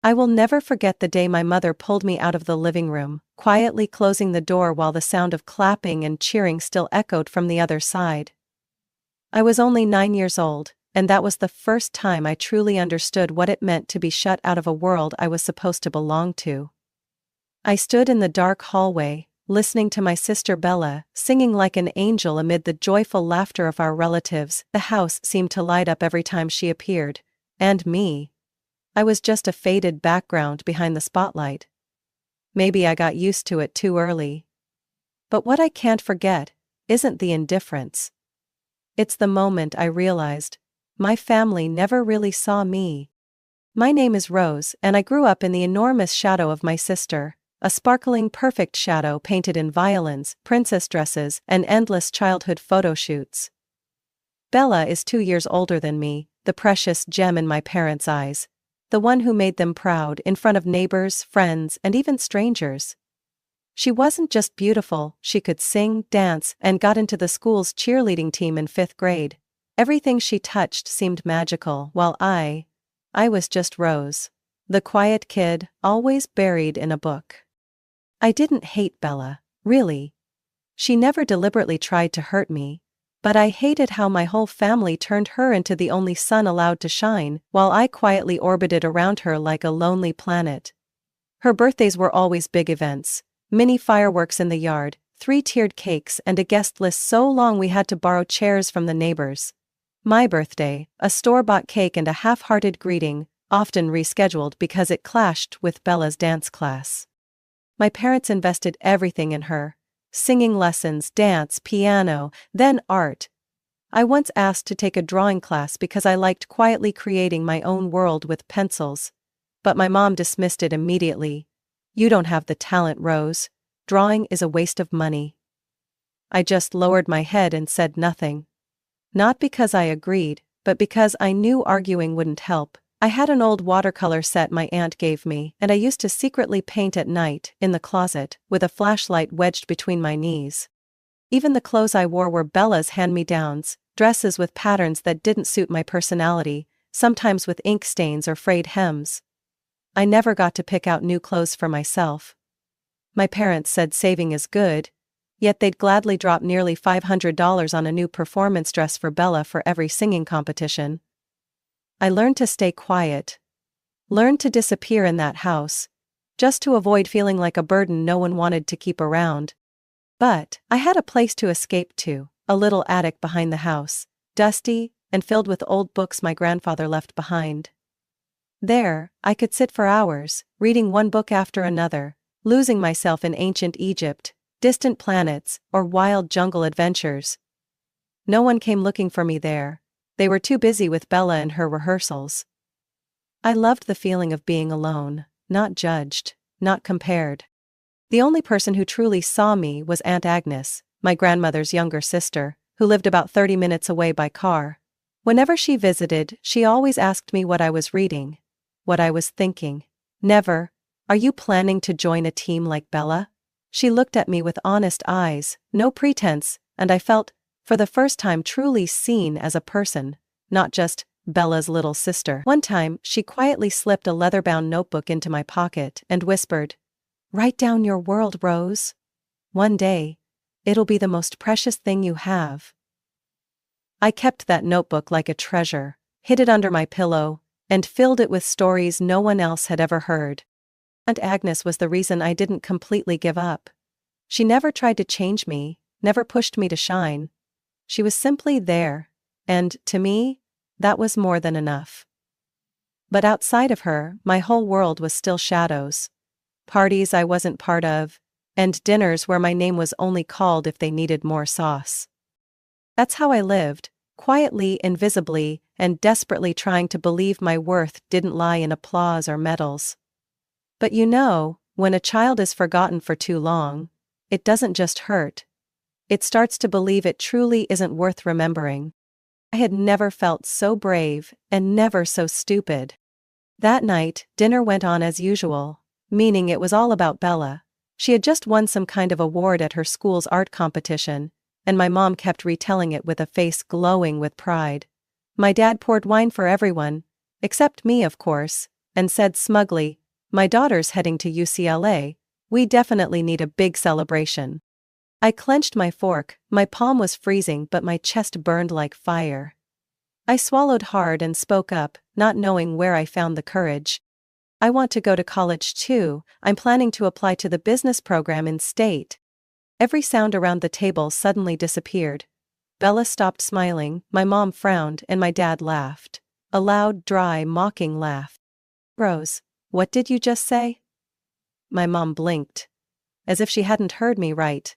I will never forget the day my mother pulled me out of the living room, quietly closing the door while the sound of clapping and cheering still echoed from the other side. I was only 9 years old, and that was the first time I truly understood what it meant to be shut out of a world I was supposed to belong to. I stood in the dark hallway, listening to my sister Bella, singing like an angel amid the joyful laughter of our relatives. The house seemed to light up every time she appeared. And me. I was just a faded background behind the spotlight. Maybe I got used to it too early. But what I can't forget isn't the indifference. It's the moment I realized my family never really saw me. My name is Rose, and I grew up in the enormous shadow of my sister, a sparkling perfect shadow painted in violins, princess dresses, and endless childhood photo shoots. Bella is 2 years older than me, the precious gem in my parents' eyes, the one who made them proud in front of neighbors, friends, and even strangers. She wasn't just beautiful, she could sing, dance, and got into the school's cheerleading team in 5th grade. Everything she touched seemed magical, while I was just Rose, the quiet kid, always buried in a book. I didn't hate Bella, really. She never deliberately tried to hurt me, but I hated how my whole family turned her into the only sun allowed to shine, while I quietly orbited around her like a lonely planet. Her birthdays were always big events, mini fireworks in the yard, 3-tiered cakes, and a guest list so long we had to borrow chairs from the neighbors. My birthday, a store-bought cake and a half-hearted greeting, often rescheduled because it clashed with Bella's dance class. My parents invested everything in her. Singing lessons, dance, piano, then art. I once asked to take a drawing class because I liked quietly creating my own world with pencils. But my mom dismissed it immediately. "You don't have the talent, Rose. Drawing is a waste of money." I just lowered my head and said nothing. Not because I agreed, but because I knew arguing wouldn't help. I had an old watercolor set my aunt gave me, and I used to secretly paint at night, in the closet, with a flashlight wedged between my knees. Even the clothes I wore were Bella's hand-me-downs, dresses with patterns that didn't suit my personality, sometimes with ink stains or frayed hems. I never got to pick out new clothes for myself. My parents said saving is good, yet they'd gladly drop nearly $500 on a new performance dress for Bella for every singing competition. I learned to stay quiet. Learned to disappear in that house, just to avoid feeling like a burden no one wanted to keep around. But I had a place to escape to, a little attic behind the house, dusty and filled with old books my grandfather left behind. There, I could sit for hours, reading one book after another, losing myself in ancient Egypt, distant planets, or wild jungle adventures. No one came looking for me there. They were too busy with Bella and her rehearsals. I loved the feeling of being alone, not judged, not compared. The only person who truly saw me was Aunt Agnes, my grandmother's younger sister, who lived about 30 minutes away by car. Whenever she visited, she always asked me what I was reading, what I was thinking. Never, "Are you planning to join a team like Bella?" She looked at me with honest eyes, no pretense, and I felt, for the first time, truly seen as a person, not just Bella's little sister. One time, she quietly slipped a leather-bound notebook into my pocket and whispered, "Write down your world, Rose. One day, it'll be the most precious thing you have." I kept that notebook like a treasure, hid it under my pillow, and filled it with stories no one else had ever heard. Aunt Agnes was the reason I didn't completely give up. She never tried to change me, never pushed me to shine. She was simply there, and, to me, that was more than enough. But outside of her, my whole world was still shadows. Parties I wasn't part of, and dinners where my name was only called if they needed more sauce. That's how I lived, quietly, invisibly, and desperately trying to believe my worth didn't lie in applause or medals. But you know, when a child is forgotten for too long, it doesn't just hurt. It starts to believe it truly isn't worth remembering. I had never felt so brave, and never so stupid. That night, dinner went on as usual, meaning it was all about Bella. She had just won some kind of award at her school's art competition, and my mom kept retelling it with a face glowing with pride. My dad poured wine for everyone, except me, of course, and said smugly, "My daughter's heading to UCLA. We definitely need a big celebration." I clenched my fork, my palm was freezing but my chest burned like fire. I swallowed hard and spoke up, not knowing where I found the courage. "I want to go to college too. I'm planning to apply to the business program in state." Every sound around the table suddenly disappeared. Bella stopped smiling, my mom frowned, and my dad laughed. A loud, dry, mocking laugh. "Rose, what did you just say?" My mom blinked, as if she hadn't heard me right.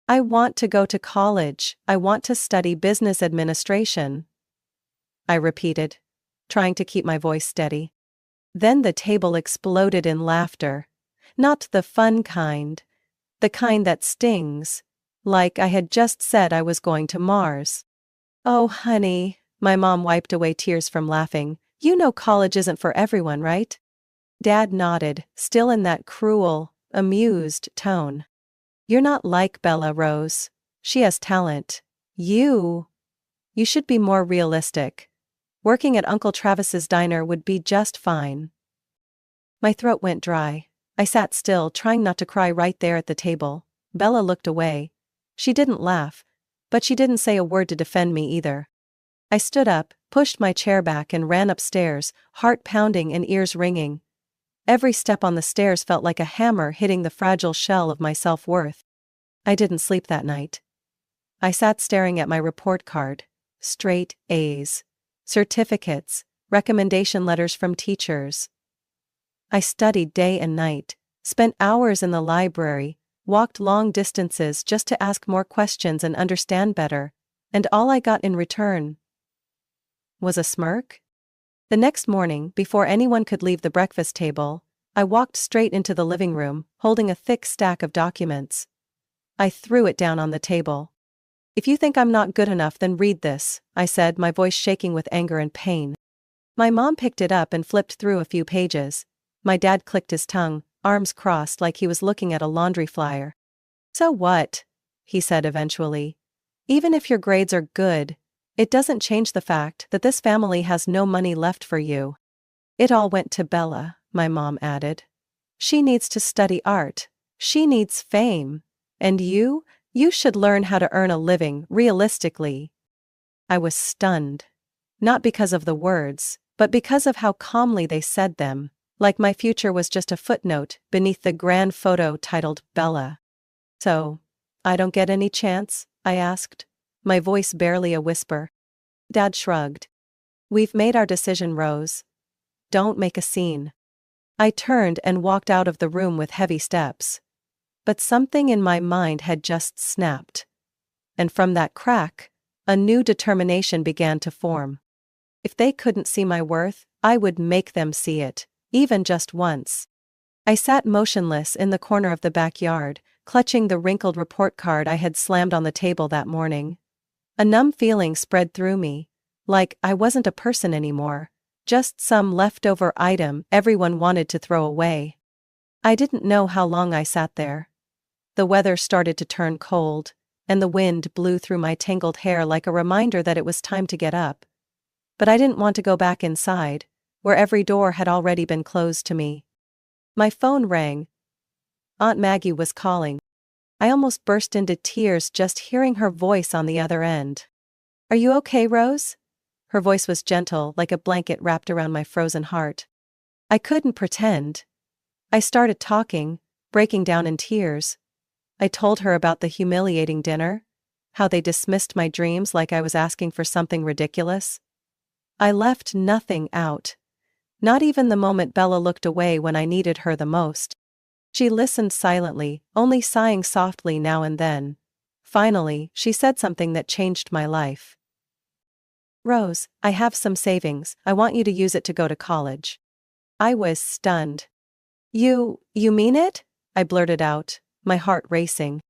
"I want to go to college. I want to study business administration," I repeated, trying to keep my voice steady. Then the table exploded in laughter. Not the fun kind. The kind that stings. Like I had just said I was going to Mars. "Oh, honey," my mom wiped away tears from laughing. "You know college isn't for everyone, right?" Dad nodded, still in that cruel, amused tone. "You're not like Bella, Rose. She has talent. You should be more realistic. Working at Uncle Travis's diner would be just fine." My throat went dry. I sat still, trying not to cry right there at the table. Bella looked away. She didn't laugh, but she didn't say a word to defend me either. I stood up, pushed my chair back and ran upstairs, heart pounding and ears ringing. Every step on the stairs felt like a hammer hitting the fragile shell of my self-worth. I didn't sleep that night. I sat staring at my report card. Straight A's. Certificates, recommendation letters from teachers. I studied day and night, spent hours in the library, walked long distances just to ask more questions and understand better, and all I got in return was a smirk? The next morning, before anyone could leave the breakfast table, I walked straight into the living room, holding a thick stack of documents. I threw it down on the table. "If you think I'm not good enough, then read this," I said, my voice shaking with anger and pain. My mom picked it up and flipped through a few pages. My dad clicked his tongue, arms crossed like he was looking at a laundry flyer. "So what?" he said eventually. "Even if your grades are good, it doesn't change the fact that this family has no money left for you." "It all went to Bella," my mom added. "She needs to study art. She needs fame. And you should learn how to earn a living realistically." I was stunned. Not because of the words, but because of how calmly they said them, like my future was just a footnote beneath the grand photo titled Bella. "So, I don't get any chance?" I asked, my voice barely a whisper. Dad shrugged. "We've made our decision, Rose. Don't make a scene." I turned and walked out of the room with heavy steps. But something in my mind had just snapped. And from that crack, a new determination began to form. If they couldn't see my worth, I would make them see it, even just once. I sat motionless in the corner of the backyard, clutching the wrinkled report card I had slammed on the table that morning. A numb feeling spread through me, like I wasn't a person anymore, just some leftover item everyone wanted to throw away. I didn't know how long I sat there. The weather started to turn cold, and the wind blew through my tangled hair like a reminder that it was time to get up. But I didn't want to go back inside, where every door had already been closed to me. My phone rang. Aunt Maggie was calling. I almost burst into tears just hearing her voice on the other end. "Are you okay, Rose?" Her voice was gentle, like a blanket wrapped around my frozen heart. I couldn't pretend. I started talking, breaking down in tears. I told her about the humiliating dinner, how they dismissed my dreams like I was asking for something ridiculous. I left nothing out. Not even the moment Bella looked away when I needed her the most. She listened silently, only sighing softly now and then. Finally, she said something that changed my life. "Rose, I have some savings. I want you to use it to go to college." I was stunned. You mean it?" I blurted out, my heart racing.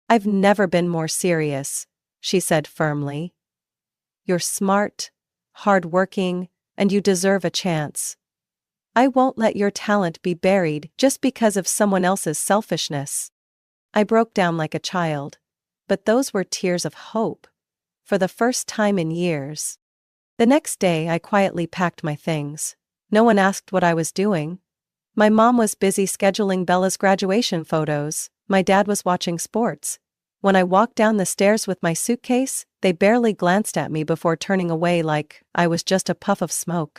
"I've never been more serious," she said firmly. "You're smart, hardworking, and you deserve a chance. I won't let your talent be buried just because of someone else's selfishness." I broke down like a child, but those were tears of hope. For the first time in years. The next day I quietly packed my things. No one asked what I was doing. My mom was busy scheduling Bella's graduation photos, my dad was watching sports. When I walked down the stairs with my suitcase, they barely glanced at me before turning away like I was just a puff of smoke.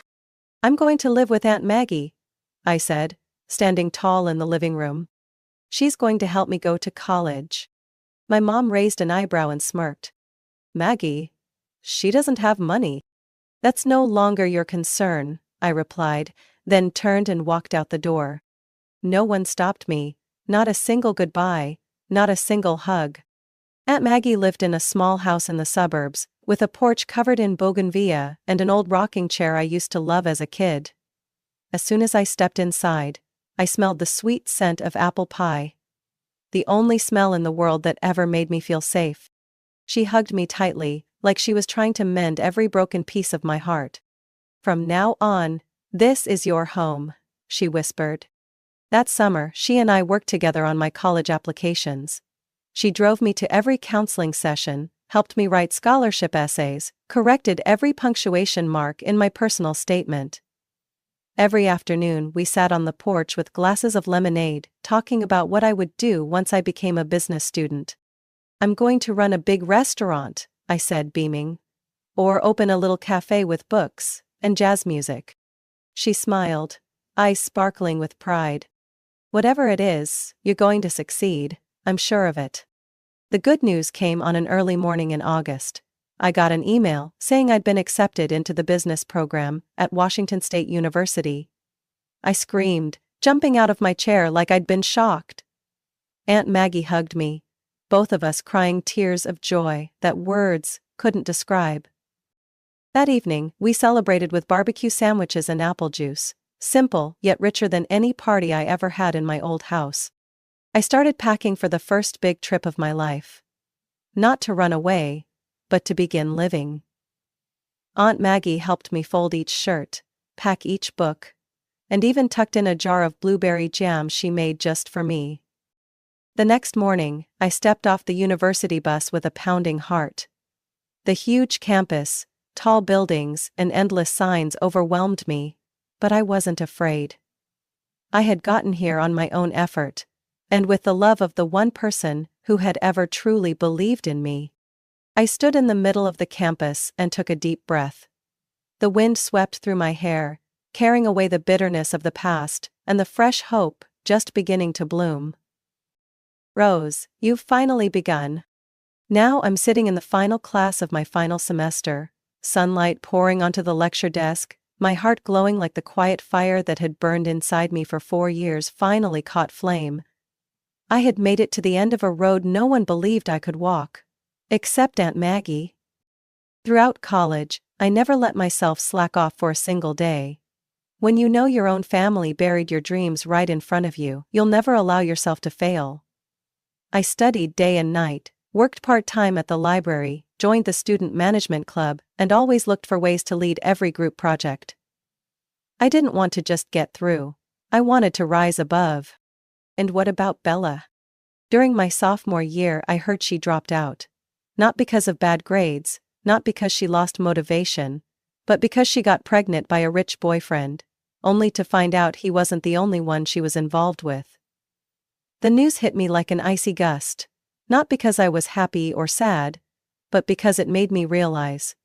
"I'm going to live with Aunt Maggie," I said, standing tall in the living room. "She's going to help me go to college." My mom raised an eyebrow and smirked. "Maggie? She doesn't have money." "That's no longer your concern," I replied, then turned and walked out the door. No one stopped me, not a single goodbye, not a single hug. Aunt Maggie lived in a small house in the suburbs, with a porch covered in bougainvillea and an old rocking chair I used to love as a kid. As soon as I stepped inside, I smelled the sweet scent of apple pie. The only smell in the world that ever made me feel safe. She hugged me tightly, like she was trying to mend every broken piece of my heart. "From now on, this is your home," she whispered. That summer, she and I worked together on my college applications. She drove me to every counseling session, helped me write scholarship essays, corrected every punctuation mark in my personal statement. Every afternoon we sat on the porch with glasses of lemonade, talking about what I would do once I became a business student. "I'm going to run a big restaurant," I said, beaming. "Or open a little cafe with books and jazz music." She smiled, eyes sparkling with pride. "Whatever it is, you're going to succeed, I'm sure of it." The good news came on an early morning in August. I got an email saying I'd been accepted into the business program at Washington State University. I screamed, jumping out of my chair like I'd been shocked. Aunt Maggie hugged me, both of us crying tears of joy that words couldn't describe. That evening, we celebrated with barbecue sandwiches and apple juice, simple yet richer than any party I ever had in my old house. I started packing for the first big trip of my life. Not to run away, but to begin living. Aunt Maggie helped me fold each shirt, pack each book, and even tucked in a jar of blueberry jam she made just for me. The next morning, I stepped off the university bus with a pounding heart. The huge campus, tall buildings, and endless signs overwhelmed me, but I wasn't afraid. I had gotten here on my own effort, and with the love of the one person who had ever truly believed in me. I stood in the middle of the campus and took a deep breath. The wind swept through my hair, carrying away the bitterness of the past and the fresh hope just beginning to bloom. "Rose, you've finally begun." Now I'm sitting in the final class of my final semester, sunlight pouring onto the lecture desk, my heart glowing like the quiet fire that had burned inside me for 4 years finally caught flame. I had made it to the end of a road no one believed I could walk. Except Aunt Maggie. Throughout college, I never let myself slack off for a single day. When you know your own family buried your dreams right in front of you, you'll never allow yourself to fail. I studied day and night, worked part-time at the library, joined the student management club, and always looked for ways to lead every group project. I didn't want to just get through. I wanted to rise above. And what about Bella? During my sophomore year, I heard she dropped out. Not because of bad grades, not because she lost motivation, but because she got pregnant by a rich boyfriend, only to find out he wasn't the only one she was involved with. The news hit me like an icy gust, not because I was happy or sad, but because it made me realize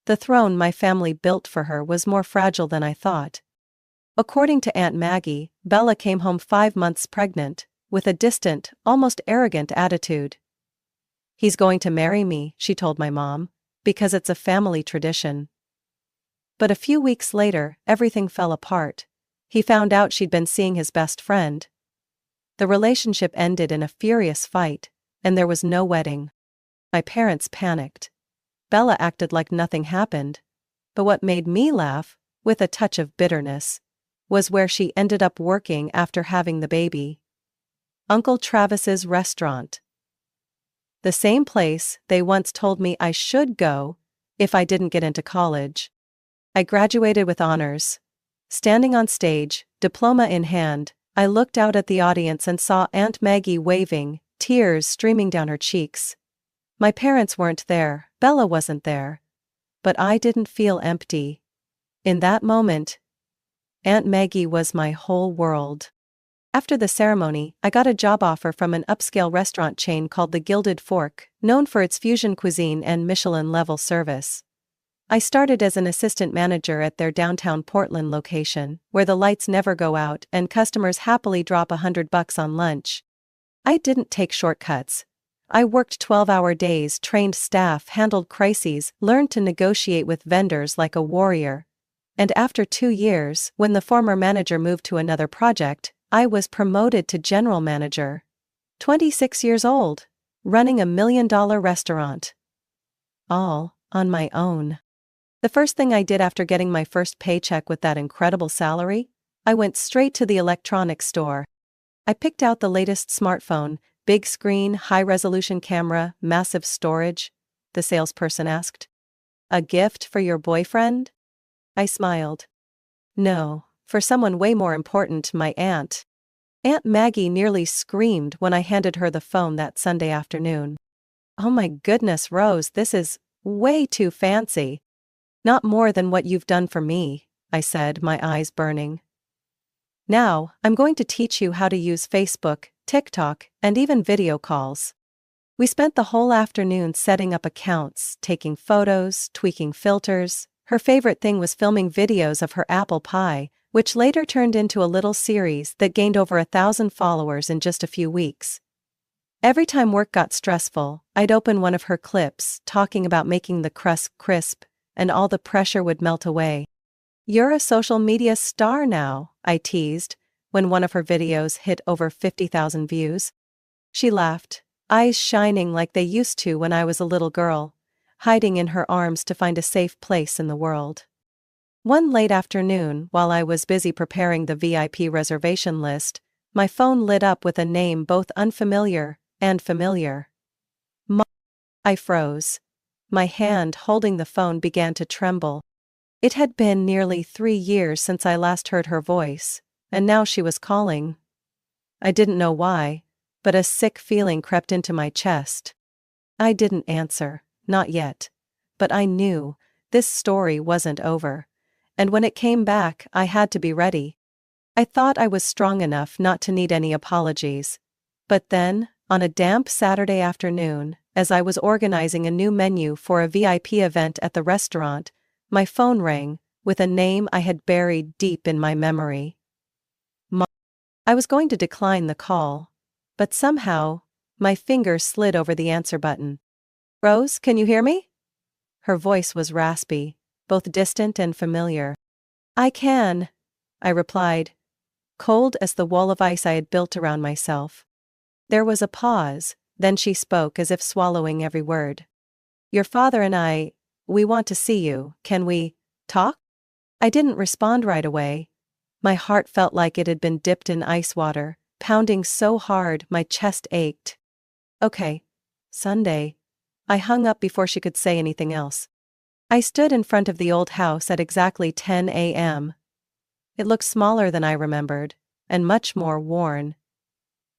the throne my family built for her was more fragile than I thought. According to Aunt Maggie, Bella came home 5 months pregnant, with a distant, almost arrogant attitude. "He's going to marry me," she told my mom, "because it's a family tradition." But a few weeks later, everything fell apart. He found out she'd been seeing his best friend. The relationship ended in a furious fight, and there was no wedding. My parents panicked. Bella acted like nothing happened. But what made me laugh, with a touch of bitterness, was where she ended up working after having the baby. Uncle Travis's restaurant. The same place they once told me I should go if I didn't get into college. I graduated with honors. Standing on stage, diploma in hand, I looked out at the audience and saw Aunt Maggie waving, tears streaming down her cheeks. My parents weren't there, Bella wasn't there. But I didn't feel empty. In that moment, Aunt Maggie was my whole world. After the ceremony, I got a job offer from an upscale restaurant chain called the Gilded Fork, known for its fusion cuisine and Michelin-level service. I started as an assistant manager at their downtown Portland location, where the lights never go out and customers happily drop $100 on lunch. I didn't take shortcuts. I worked 12-hour days, trained staff, handled crises, learned to negotiate with vendors like a warrior. And after 2 years, when the former manager moved to another project, I was promoted to general manager. 26 years old, running a $1 million restaurant. All on my own. The first thing I did after getting my first paycheck with that incredible salary? I went straight to the electronics store. I picked out the latest smartphone, big screen, high-resolution camera, massive storage, the salesperson asked. A gift for your boyfriend? I smiled. No, for someone way more important, my aunt. Aunt Maggie nearly screamed when I handed her the phone that Sunday afternoon. Oh my goodness, Rose, this is way too fancy. Not more than what you've done for me, I said, my eyes burning. Now, I'm going to teach you how to use Facebook, TikTok, and even video calls. We spent the whole afternoon setting up accounts, taking photos, tweaking filters. Her favorite thing was filming videos of her apple pie, which later turned into a little series that gained over 1,000 followers in just a few weeks. Every time work got stressful, I'd open one of her clips, talking about making the crust crisp, and all the pressure would melt away. You're a social media star now, I teased, when one of her videos hit over 50,000 views. She laughed, eyes shining like they used to when I was a little girl, hiding in her arms to find a safe place in the world. One late afternoon, while I was busy preparing the VIP reservation list, my phone lit up with a name both unfamiliar and familiar. I froze. My hand holding the phone began to tremble. It had been nearly 3 years since I last heard her voice, and now she was calling. I didn't know why, but a sick feeling crept into my chest. I didn't answer, not yet. But I knew this story wasn't over, and when it came back, I had to be ready. I thought I was strong enough not to need any apologies. But then, on a damp Saturday afternoon, as I was organizing a new menu for a VIP event at the restaurant, my phone rang, with a name I had buried deep in my memory. Mom. I was going to decline the call, but somehow, my finger slid over the answer button. Rose, can you hear me? Her voice was raspy, both distant and familiar. I can, I replied, cold as the wall of ice I had built around myself. There was a pause, then she spoke as if swallowing every word. Your father and we want to see you, can we talk? I didn't respond right away. My heart felt like it had been dipped in ice water, pounding so hard my chest ached. Okay. Sunday. I hung up before she could say anything else. I stood in front of the old house at exactly 10 a.m. It looked smaller than I remembered, and much more worn.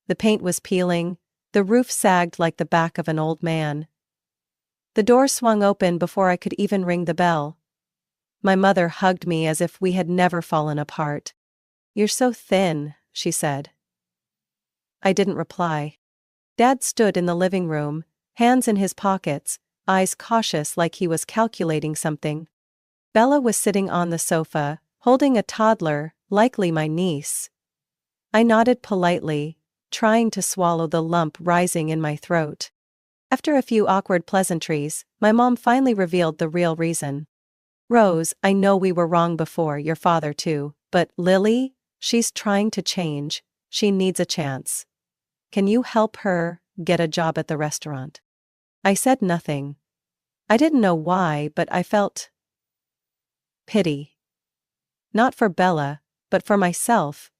The paint was peeling, the roof sagged like the back of an old man. The door swung open before I could even ring the bell. My mother hugged me as if we had never fallen apart. You're so thin, she said. I didn't reply. Dad stood in the living room, hands in his pockets, eyes cautious like he was calculating something. Bella was sitting on the sofa, holding a toddler, likely my niece. I nodded politely, trying to swallow the lump rising in my throat. After a few awkward pleasantries, my mom finally revealed the real reason. Rose, I know we were wrong before, your father too, but Lily, she's trying to change, she needs a chance. Can you help her get a job at the restaurant? I said nothing. I didn't know why, but I felt pity. Not for Bella, but for myself.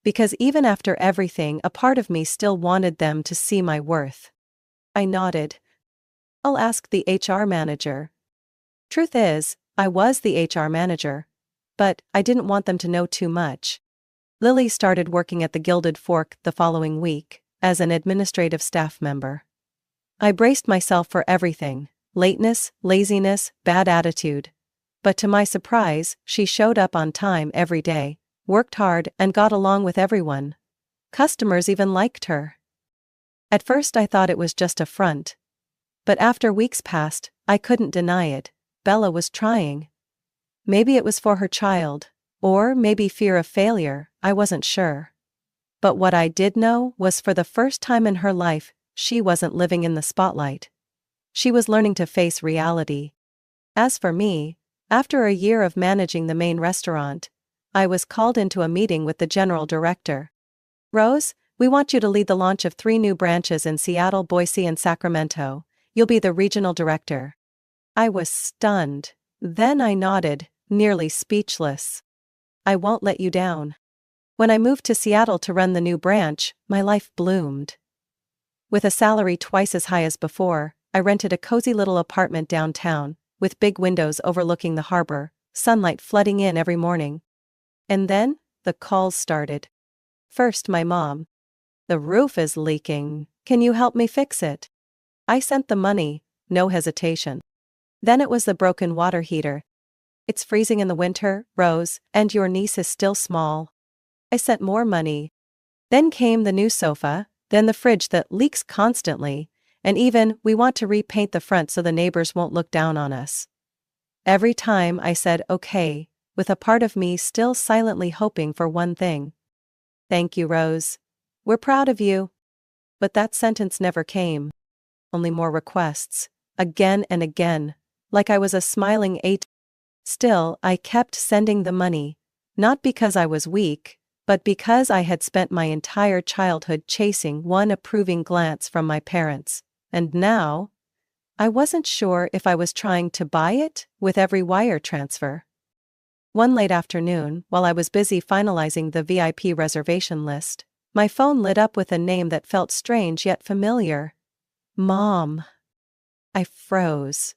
Because even after everything, a part of me still wanted them to see my worth. I nodded. I'll ask the HR manager. Truth is, I was the HR manager. But I didn't want them to know too much. Lily started working at the Gilded Fork the following week, as an administrative staff member. I braced myself for everything, lateness, laziness, bad attitude. But to my surprise, she showed up on time every day, worked hard, and got along with everyone. Customers even liked her. At first I thought it was just a front. But after weeks passed, I couldn't deny it. Bella was trying. Maybe it was for her child, or maybe fear of failure, I wasn't sure. But what I did know was for the first time in her life, she wasn't living in the spotlight. She was learning to face reality. As for me, after a year of managing the main restaurant, I was called into a meeting with the general director. "Rose, we want you to lead the launch of 3 new branches in Seattle, Boise, and Sacramento. You'll be the regional director." I was stunned. Then I nodded, nearly speechless. "I won't let you down." When I moved to Seattle to run the new branch, my life bloomed. With a salary twice as high as before, I rented a cozy little apartment downtown, with big windows overlooking the harbor, sunlight flooding in every morning. And then, the calls started. First, my mom. "The roof is leaking. Can you help me fix it?" I sent the money, no hesitation. Then it was the broken water heater. "It's freezing in the winter, Rose, and your niece is still small." I sent more money. Then came the new sofa, then the fridge that leaks constantly, and even, "We want to repaint the front so the neighbors won't look down on us." Every time I said okay, with a part of me still silently hoping for one thing. "Thank you, Rose. We're proud of you." But that sentence never came. Only more requests, again and again, like I was a smiling 8. Still, I kept sending the money, not because I was weak, but because I had spent my entire childhood chasing one approving glance from my parents, and now, I wasn't sure if I was trying to buy it with every wire transfer. One late afternoon, while I was busy finalizing the VIP reservation list, my phone lit up with a name that felt strange yet familiar. Mom. I froze.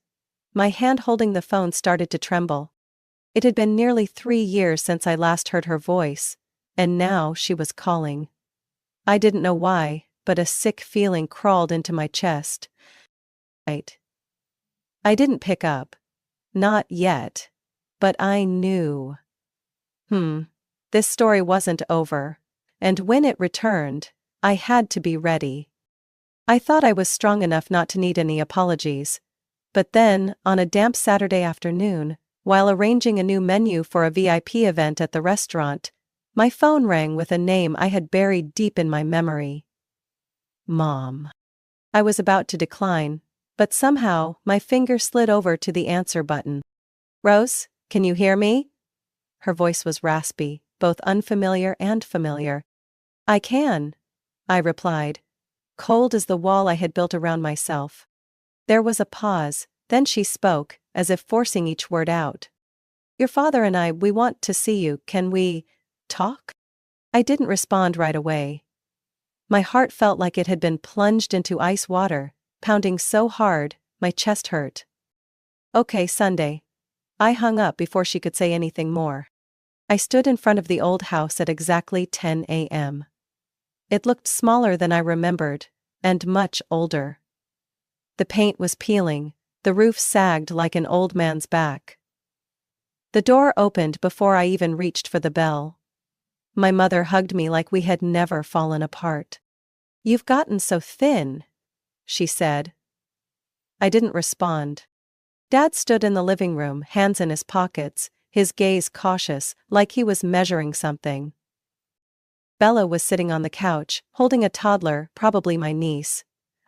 My hand holding the phone started to tremble. It had been nearly 3 years since I last heard her voice, and now she was calling. I didn't know why, but a sick feeling crawled into my chest. I didn't pick up. Not yet. But I knew. This story wasn't over. And when it returned, I had to be ready. I thought I was strong enough not to need any apologies. But then, on a damp Saturday afternoon, while arranging a new menu for a VIP event at the restaurant, my phone rang with a name I had buried deep in my memory. Mom. I was about to decline, but somehow my finger slid over to the answer button. "Rose, can you hear me?" Her voice was raspy, both unfamiliar and familiar. "I can," I replied, cold as the wall I had built around myself. There was a pause, then she spoke, as if forcing each word out. "Your father and I, we want to see you. Can we talk?" I didn't respond right away. My heart felt like it had been plunged into ice water, pounding so hard, my chest hurt. "Okay, Sunday." I hung up before she could say anything more. I stood in front of the old house at exactly 10 a.m. It looked smaller than I remembered, and much older. The paint was peeling, the roof sagged like an old man's back. The door opened before I even reached for the bell. My mother hugged me like we had never fallen apart. "You've gotten so thin," she said. I didn't respond. Dad stood in the living room, hands in his pockets, his gaze cautious, like he was measuring something. Bella was sitting on the couch, holding a toddler, probably my niece.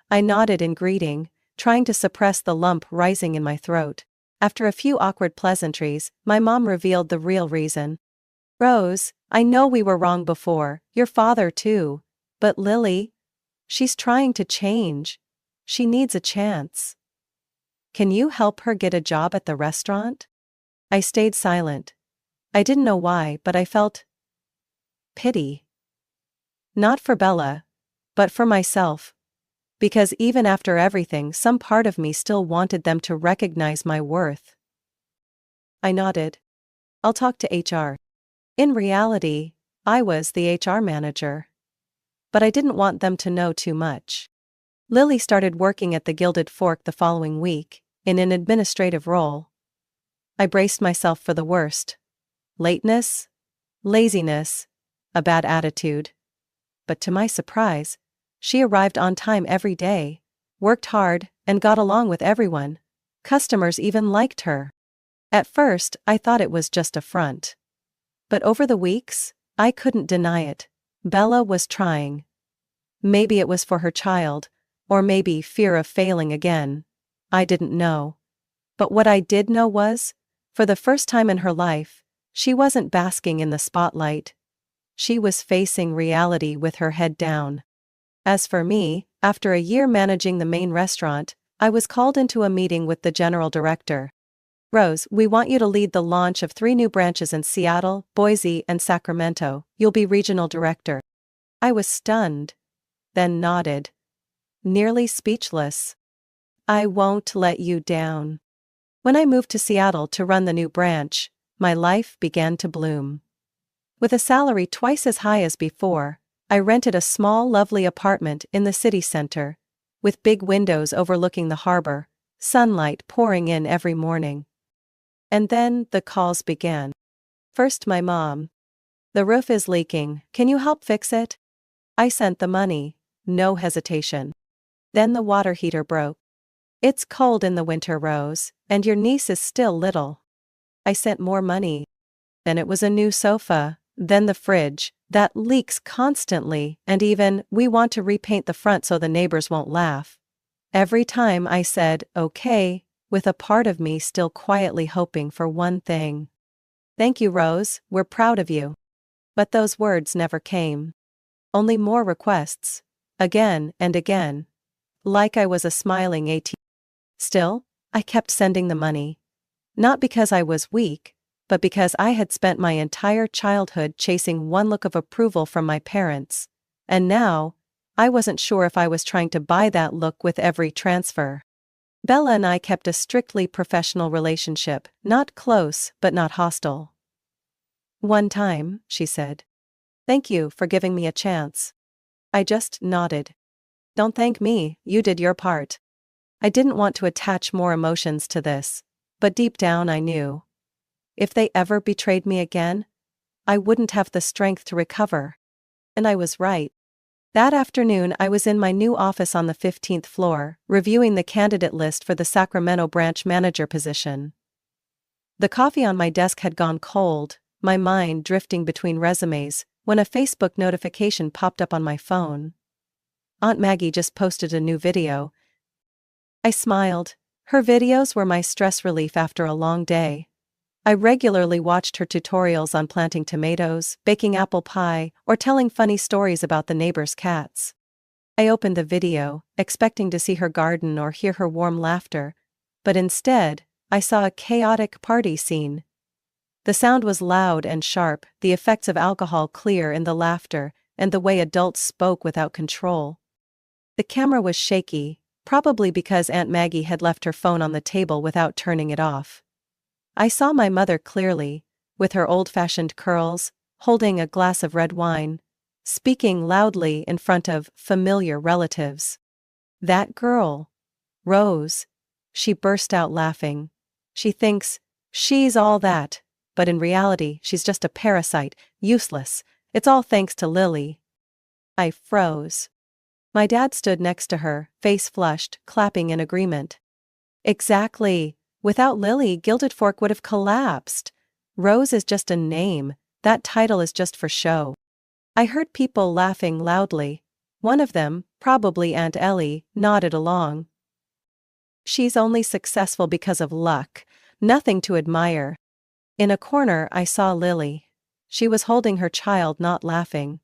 I nodded in greeting, trying to suppress the lump rising in my throat. After a few awkward pleasantries, my mom revealed the real reason. "Rose, I know we were wrong before, your father too. But Lily, she's trying to change. She needs a chance. Can you help her get a job at the restaurant?" I stayed silent. I didn't know why, but I felt pity. Not for Bella, but for myself. Because even after everything, some part of me still wanted them to recognize my worth. I nodded. "I'll talk to HR." In reality, I was the HR manager. But I didn't want them to know too much. Lily started working at the Gilded Fork the following week, in an administrative role. I braced myself for the worst. Lateness? laziness, a bad attitude. But to my surprise, she arrived on time every day, worked hard, and got along with everyone. Customers even liked her. At first, I thought it was just a front. But over the weeks, I couldn't deny it. Bella was trying. Maybe it was for her child, or maybe fear of failing again. I didn't know. But what I did know was, for the first time in her life, she wasn't basking in the spotlight. She was facing reality with her head down. As for me, after a year managing the main restaurant, I was called into a meeting with the general director. Rose, we want you to lead the launch of 3 new branches in Seattle, Boise, and Sacramento. You'll be regional director. I was stunned, then nodded, nearly speechless. I won't let you down. When I moved to Seattle to run the new branch, my life began to bloom. With a salary twice as high as before, I rented a small, lovely apartment in the city center, with big windows overlooking the harbor, sunlight pouring in every morning. And then the calls began. First, my mom. The roof is leaking, can you help fix it? I sent the money, no hesitation. Then the water heater broke. It's cold in the winter, Rose, and your niece is still little. I sent more money. Then it was a new sofa, then the fridge, that leaks constantly, and even, we want to repaint the front so the neighbors won't laugh. Every time I said, okay, with a part of me still quietly hoping for one thing. Thank you, Rose, we're proud of you. But those words never came. Only more requests. Again and again. Like I was a smiling ATM. Still, I kept sending the money. Not because I was weak, but because I had spent my entire childhood chasing one look of approval from my parents. And now, I wasn't sure if I was trying to buy that look with every transfer. Bella and I kept a strictly professional relationship, not close but not hostile. One time, she said, "Thank you for giving me a chance." I just nodded. "Don't thank me, you did your part." I didn't want to attach more emotions to this, but deep down I knew. If they ever betrayed me again, I wouldn't have the strength to recover. And I was right. That afternoon I was in my new office on the 15th floor, reviewing the candidate list for the Sacramento branch manager position. The coffee on my desk had gone cold, my mind drifting between resumes, when a Facebook notification popped up on my phone. Aunt Maggie just posted a new video. I smiled. Her videos were my stress relief after a long day. I regularly watched her tutorials on planting tomatoes, baking apple pie, or telling funny stories about the neighbors' cats. I opened the video, expecting to see her garden or hear her warm laughter, but instead, I saw a chaotic party scene. The sound was loud and sharp, the effects of alcohol clear in the laughter, and the way adults spoke without control. The camera was shaky, probably because Aunt Maggie had left her phone on the table without turning it off. I saw my mother clearly, with her old-fashioned curls, holding a glass of red wine, speaking loudly in front of familiar relatives. "That girl, Rose," she burst out laughing. "She thinks she's all that, but in reality she's just a parasite, useless. It's all thanks to Lily." I froze. My dad stood next to her, face flushed, clapping in agreement. "Exactly. Without Lily, Gilded Fork would have collapsed. Rose is just a name, that title is just for show." I heard people laughing loudly. One of them, probably Aunt Ellie, nodded along. "She's only successful because of luck, nothing to admire." In a corner I saw Lily. She was holding her child, not laughing.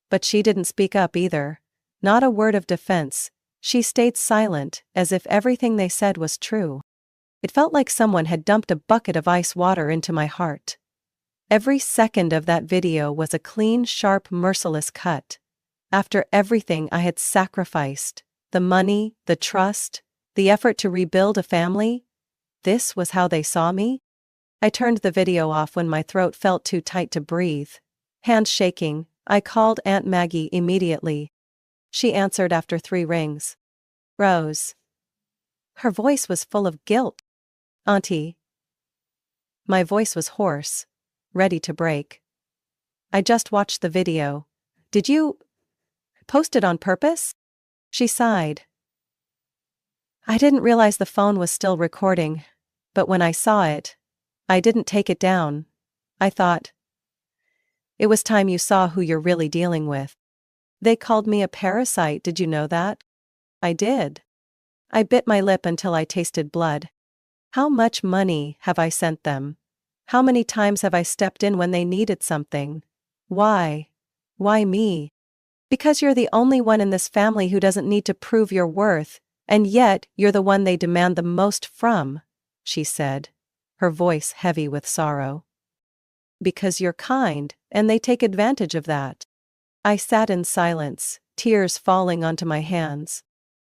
But she didn't speak up either. Not a word of defense. She stayed silent, as if everything they said was true. It felt like someone had dumped a bucket of ice water into my heart. Every second of that video was a clean, sharp, merciless cut. After everything I had sacrificed, the money, the trust, the effort to rebuild a family, this was how they saw me? I turned the video off when my throat felt too tight to breathe. Hands shaking, I called Aunt Maggie immediately. She answered after 3 rings. "Rose." Her voice was full of guilt. "Auntie." My voice was hoarse, ready to break. I just watched the video. Did you post it on purpose? She sighed. I didn't realize the phone was still recording, but when I saw it, I didn't take it down. I thought, it was time you saw who you're really dealing with. They called me a parasite, did you know that? I did. I bit my lip until I tasted blood. How much money have I sent them? How many times have I stepped in when they needed something? Why? Why me? Because you're the only one in this family who doesn't need to prove your worth, and yet you're the one they demand the most from, she said, her voice heavy with sorrow. Because you're kind, and they take advantage of that. I sat in silence, tears falling onto my hands.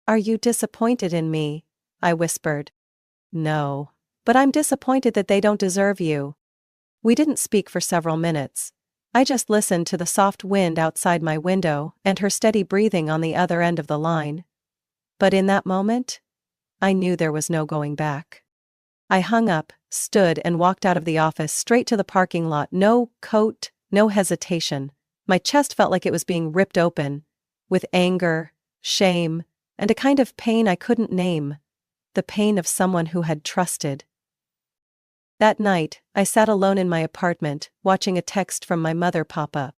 Are you disappointed in me? I whispered. No. But I'm disappointed that they don't deserve you. We didn't speak for several minutes. I just listened to the soft wind outside my window and her steady breathing on the other end of the line. But in that moment, I knew there was no going back. I hung up, stood and walked out of the office straight to the parking lot, no coat, no hesitation. My chest felt like it was being ripped open, with anger, shame, and a kind of pain I couldn't name. The pain of someone who had trusted. That night, I sat alone in my apartment, watching a text from my mother pop up.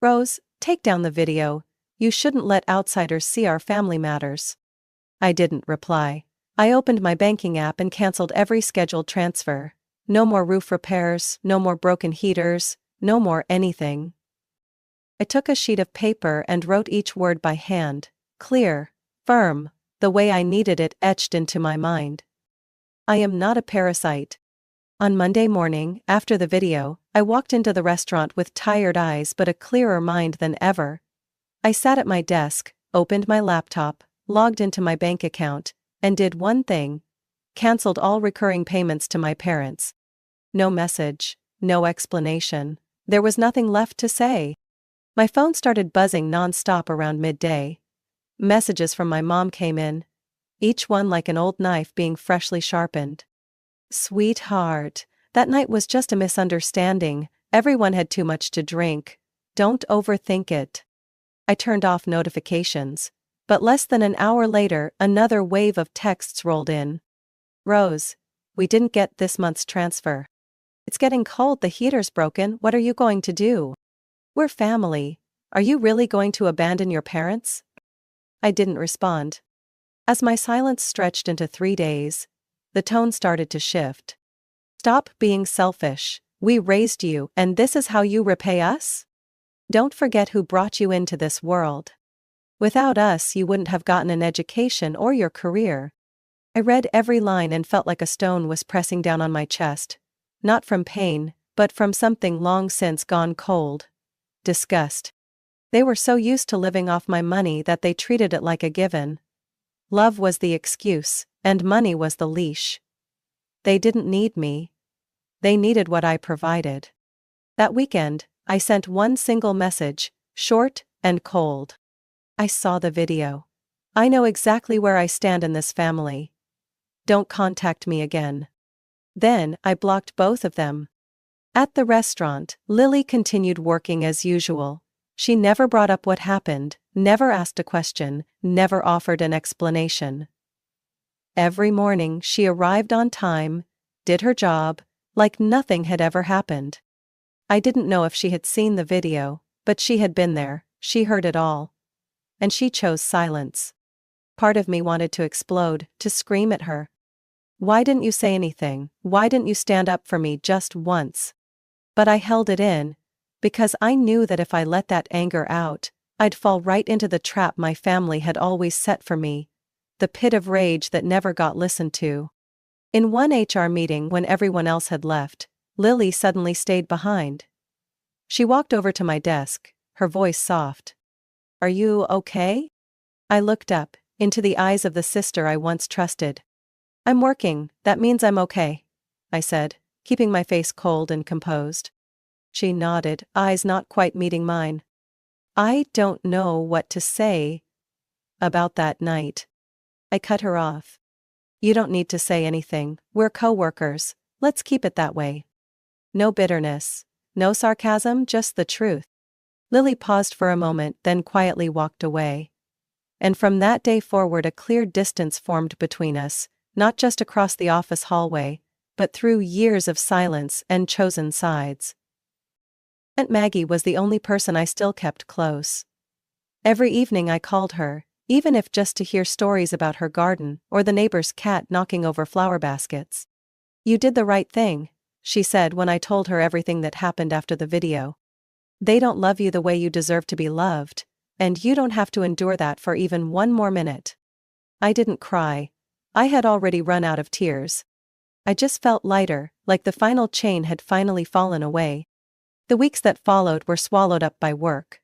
Rose, take down the video. You shouldn't let outsiders see our family matters. I didn't reply. I opened my banking app and canceled every scheduled transfer. No more roof repairs, no more broken heaters, no more anything. I took a sheet of paper and wrote each word by hand, clear, firm, the way I needed it etched into my mind. I am not a parasite. On Monday morning, after the video, I walked into the restaurant with tired eyes but a clearer mind than ever. I sat at my desk, opened my laptop, logged into my bank account, and did one thing: canceled all recurring payments to my parents. No message, no explanation. There was nothing left to say. My phone started buzzing non-stop around midday. Messages from my mom came in, each one like an old knife being freshly sharpened. Sweetheart, that night was just a misunderstanding. Everyone had too much to drink. Don't overthink it. I turned off notifications. But less than an hour later, another wave of texts rolled in. Rose, we didn't get this month's transfer. It's getting cold, the heater's broken, what are you going to do? We're family. Are you really going to abandon your parents? I didn't respond. As my silence stretched into 3 days, the tone started to shift. Stop being selfish. We raised you, and this is how you repay us? Don't forget who brought you into this world. Without us, you wouldn't have gotten an education or your career. I read every line and felt like a stone was pressing down on my chest. Not from pain, but from something long since gone cold. Disgust. They were so used to living off my money that they treated it like a given. Love was the excuse, and money was the leash. They didn't need me. They needed what I provided. That weekend, I sent one single message, short and cold. I saw the video. I know exactly where I stand in this family. Don't contact me again. Then, I blocked both of them. At the restaurant, Lily continued working as usual. She never brought up what happened, never asked a question, never offered an explanation. Every morning she arrived on time, did her job, like nothing had ever happened. I didn't know if she had seen the video, but she had been there, she heard it all. And she chose silence. Part of me wanted to explode, to scream at her. Why didn't you say anything? Why didn't you stand up for me just once? But I held it in, because I knew that if I let that anger out, I'd fall right into the trap my family had always set for me, the pit of rage that never got listened to. In one HR meeting when everyone else had left, Lily suddenly stayed behind. She walked over to my desk, her voice soft. Are you okay? I looked up, into the eyes of the sister I once trusted. I'm working, that means I'm okay, I said, keeping my face cold and composed. She nodded, eyes not quite meeting mine. I don't know what to say about that night. I cut her off. You don't need to say anything, we're co-workers, let's keep it that way. No bitterness, No sarcasm, just the truth. Lily paused for a moment, then quietly walked away. And from that day forward, a clear distance formed between us, not just across the office hallway, but through years of silence and chosen sides. Aunt Maggie was the only person I still kept close. Every evening I called her, even if just to hear stories about her garden or the neighbor's cat knocking over flower baskets. "You did the right thing," she said when I told her everything that happened after the video. "They don't love you the way you deserve to be loved, and you don't have to endure that for even one more minute." I didn't cry. I had already run out of tears. I just felt lighter, like the final chain had finally fallen away. The weeks that followed were swallowed up by work.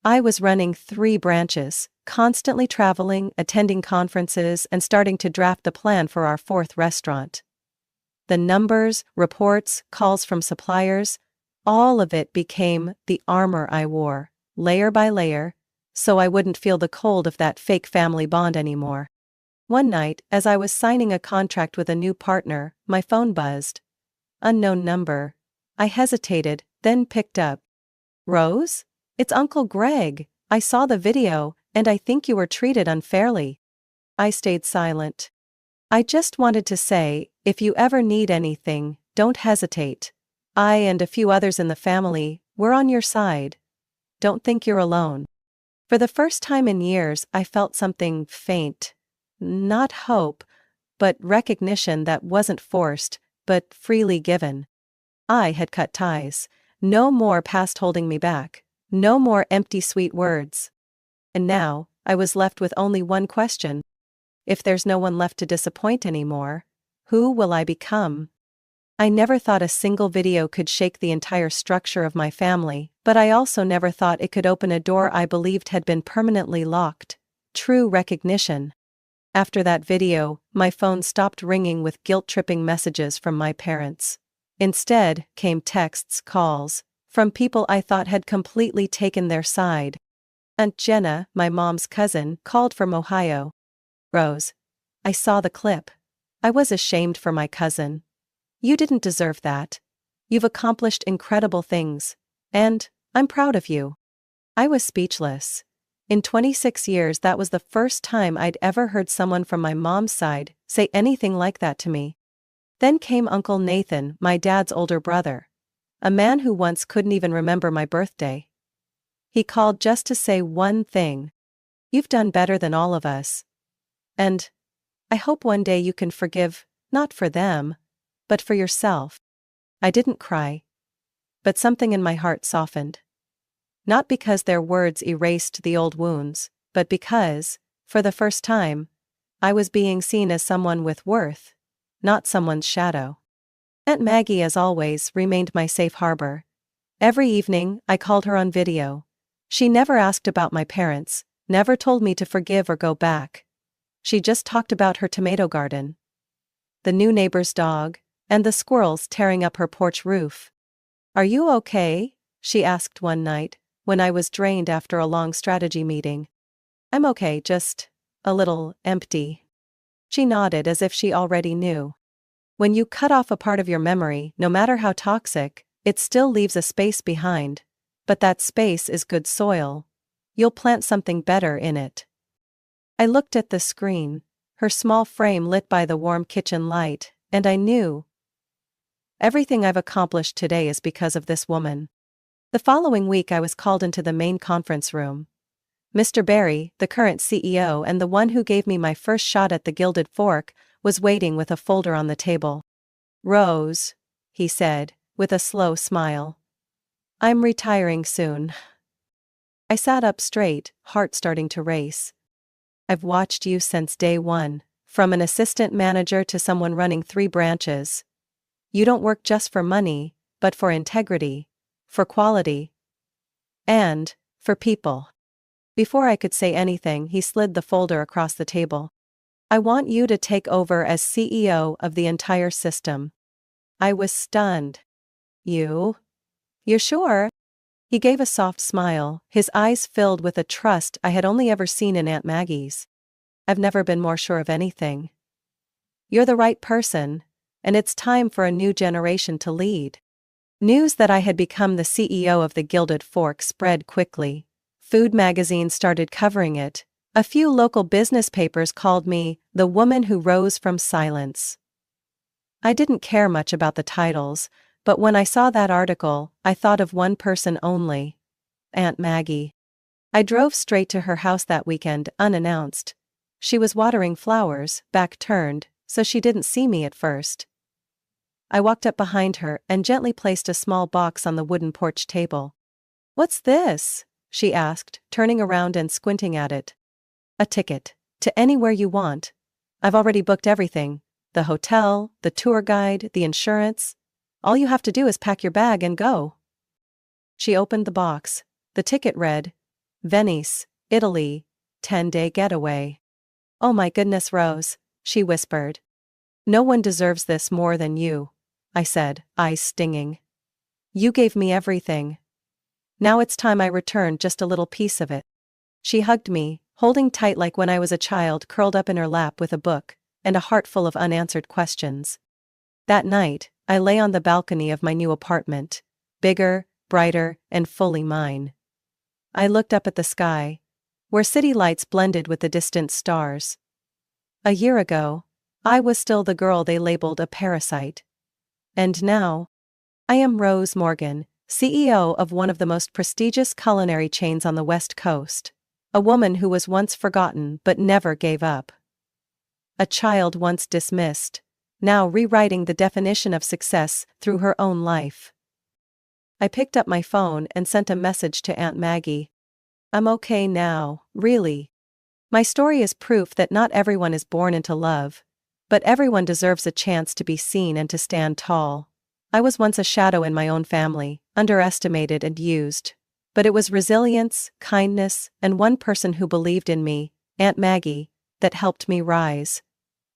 I was running 3 branches, constantly traveling, attending conferences, and starting to draft the plan for our 4th restaurant. The numbers, reports, calls from suppliers, all of it became the armor I wore, layer by layer, so I wouldn't feel the cold of that fake family bond anymore. One night, as I was signing a contract with a new partner, my phone buzzed. Unknown number. I hesitated, then picked up. "Rose? It's Uncle Greg. I saw the video, and I think you were treated unfairly." I stayed silent. "I just wanted to say, if you ever need anything, don't hesitate. I and a few others in the family, we're on your side. Don't think you're alone." For the first time in years, I felt something faint. Not hope, but recognition that wasn't forced, but freely given. I had cut ties. No more past holding me back. No more empty sweet words. And now, I was left with only one question. If there's no one left to disappoint anymore, who will I become? I never thought a single video could shake the entire structure of my family, but I also never thought it could open a door I believed had been permanently locked. True recognition. After that video, my phone stopped ringing with guilt-tripping messages from my parents. Instead, came texts, calls, from people I thought had completely taken their side. Aunt Jenna, my mom's cousin, called from Ohio. "Rose, I saw the clip. I was ashamed for my cousin. You didn't deserve that. You've accomplished incredible things, and I'm proud of you." I was speechless. In 26 years, that was the first time I'd ever heard someone from my mom's side say anything like that to me. Then came Uncle Nathan, my dad's older brother. A man who once couldn't even remember my birthday. He called just to say one thing. "You've done better than all of us. And I hope one day you can forgive, not for them, but for yourself." I didn't cry. But something in my heart softened. Not because their words erased the old wounds, but because, for the first time, I was being seen as someone with worth, not someone's shadow. Aunt Maggie, as always, remained my safe harbor. Every evening, I called her on video. She never asked about my parents, never told me to forgive or go back. She just talked about her tomato garden, the new neighbor's dog, and the squirrels tearing up her porch roof. "Are you okay?" she asked one night, when I was drained after a long strategy meeting. "I'm okay, just a little empty." She nodded as if she already knew. When you cut off a part of your memory, no matter how toxic, it still leaves a space behind. But that space is good soil. You'll plant something better in it. I looked at the screen, her small frame lit by the warm kitchen light, and I knew. Everything I've accomplished today is because of this woman. The following week I was called into the main conference room. Mr. Barry, the current CEO and the one who gave me my first shot at the Gilded Fork, was waiting with a folder on the table. "Rose," he said, with a slow smile. "I'm retiring soon." I sat up straight, heart starting to race. "I've watched you since day one, from an assistant manager to someone running 3 branches. You don't work just for money, but for integrity, for quality, and for people." Before I could say anything, he slid the folder across the table. "I want you to take over as CEO of the entire system." I was stunned. "You? You're sure?" He gave a soft smile, his eyes filled with a trust I had only ever seen in Aunt Maggie's. "I've never been more sure of anything. You're the right person, and it's time for a new generation to lead." News that I had become the CEO of the Gilded Fork spread quickly. Food magazines started covering it. A few local business papers called me the woman who rose from silence. I didn't care much about the titles, but when I saw that article, I thought of one person only: Aunt Maggie. I drove straight to her house that weekend, unannounced. She was watering flowers, back turned, so she didn't see me at first. I walked up behind her and gently placed a small box on the wooden porch table. "What's this?" she asked, turning around and squinting at it. "A ticket. To anywhere you want. I've already booked everything. The hotel, the tour guide, the insurance. All you have to do is pack your bag and go." She opened the box. The ticket read, "Venice, Italy, 10-day getaway." "Oh my goodness, Rose," she whispered. "No one deserves this more than you," I said, eyes stinging. "You gave me everything. Now it's time I returned just a little piece of it." She hugged me, holding tight like when I was a child curled up in her lap with a book and a heart full of unanswered questions. That night, I lay on the balcony of my new apartment, bigger, brighter, and fully mine. I looked up at the sky, where city lights blended with the distant stars. A year ago, I was still the girl they labeled a parasite. And now, I am Rose Morgan, CEO of one of the most prestigious culinary chains on the West Coast. A woman who was once forgotten but never gave up. A child once dismissed, now rewriting the definition of success through her own life. I picked up my phone and sent a message to Aunt Maggie. "I'm okay now, really. My story is proof that not everyone is born into love, but everyone deserves a chance to be seen and to stand tall. I was once a shadow in my own family, underestimated and used. But it was resilience, kindness, and one person who believed in me, Aunt Maggie, that helped me rise.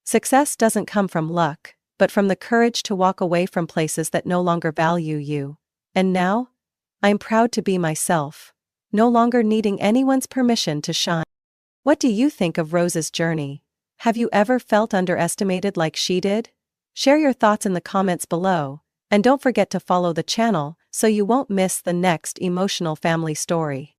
Success doesn't come from luck, but from the courage to walk away from places that no longer value you. And now, I'm proud to be myself, no longer needing anyone's permission to shine." What do you think of Rose's journey? Have you ever felt underestimated like she did? Share your thoughts in the comments below, and don't forget to follow the channel so you won't miss the next emotional family story.